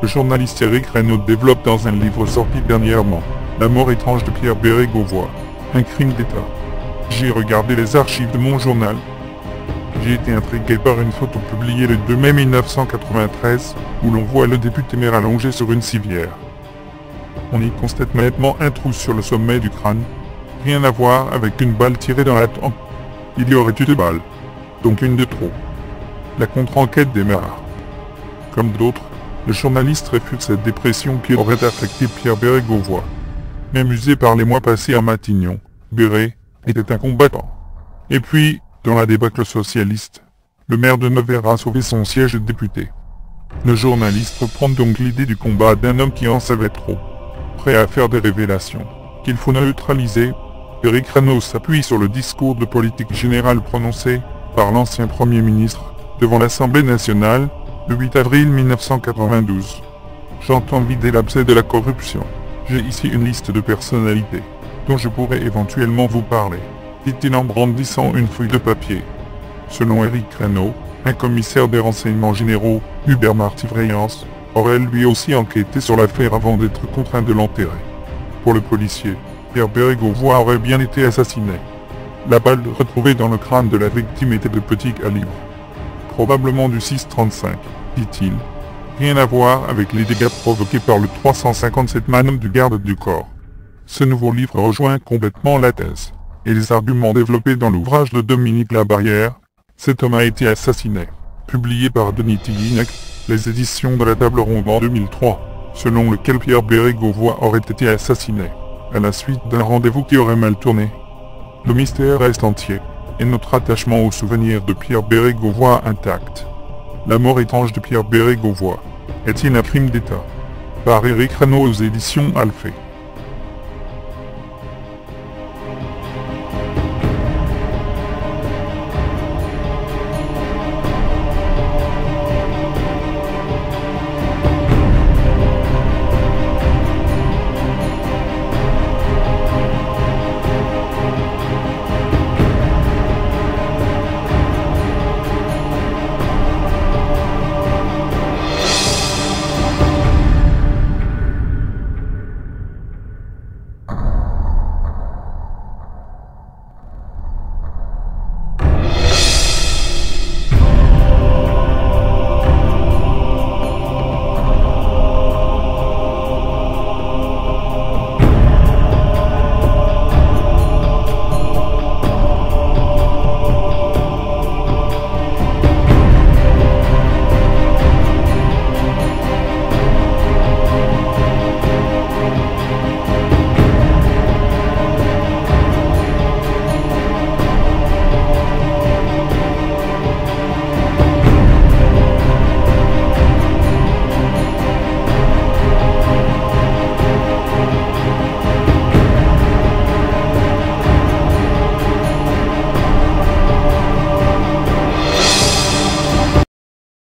Le journaliste Éric Reynaud développe dans un livre sorti dernièrement La mort étrange de Pierre Bérégovoy, un crime d'État. J'ai regardé les archives de mon journal. J'ai été intrigué par une photo publiée le 2 mai 1993, où l'on voit le député maire allongé sur une civière. On y constate nettement un trou sur le sommet du crâne. Rien à voir avec une balle tirée dans la tempe. Il y aurait eu 2 balles, donc une de trop. La contre-enquête démarre. Comme d'autres, le journaliste réfute cette dépression qui aurait affecté Pierre Bérégovoy. Amusé par les mois passés à Matignon, Béré était un combattant. Et puis, dans la débâcle socialiste, le maire de Nevers a sauvé son siège de député. Le journaliste reprend donc l'idée du combat d'un homme qui en savait trop, prêt à faire des révélations, qu'il faut neutraliser. Éric Reynaud s'appuie sur le discours de politique générale prononcé par l'ancien Premier ministre devant l'Assemblée nationale, le 8 avril 1992. J'entends vider l'abcès de la corruption. J'ai ici une liste de personnalités, dont je pourrais éventuellement vous parler, dit-il en brandissant une feuille de papier. Selon Éric Reynaud, un commissaire des renseignements généraux, Hubert Marty-Vreyens, aurait lui aussi enquêté sur l'affaire avant d'être contraint de l'enterrer. Pour le policier, Pierre Bérégovoy aurait bien été assassiné. La balle retrouvée dans le crâne de la victime était de petit calibre. Probablement du 6,35, dit-il. Rien à voir avec les dégâts provoqués par le 357 Magnum du garde du corps. Ce nouveau livre rejoint complètement la thèse et les arguments développés dans l'ouvrage de Dominique Labarrière, Cet homme a été assassiné, publié par Denis Tiguignac, les éditions de la Table Ronde en 2003, selon lequel Pierre Bérégovoy aurait été assassiné, à la suite d'un rendez-vous qui aurait mal tourné. Le mystère reste entier, et notre attachement au souvenir de Pierre Bérégovoy intact. La mort étrange de Pierre Bérégovoy, est-il un crime d'État? Par Éric Reynaud aux éditions Alphée.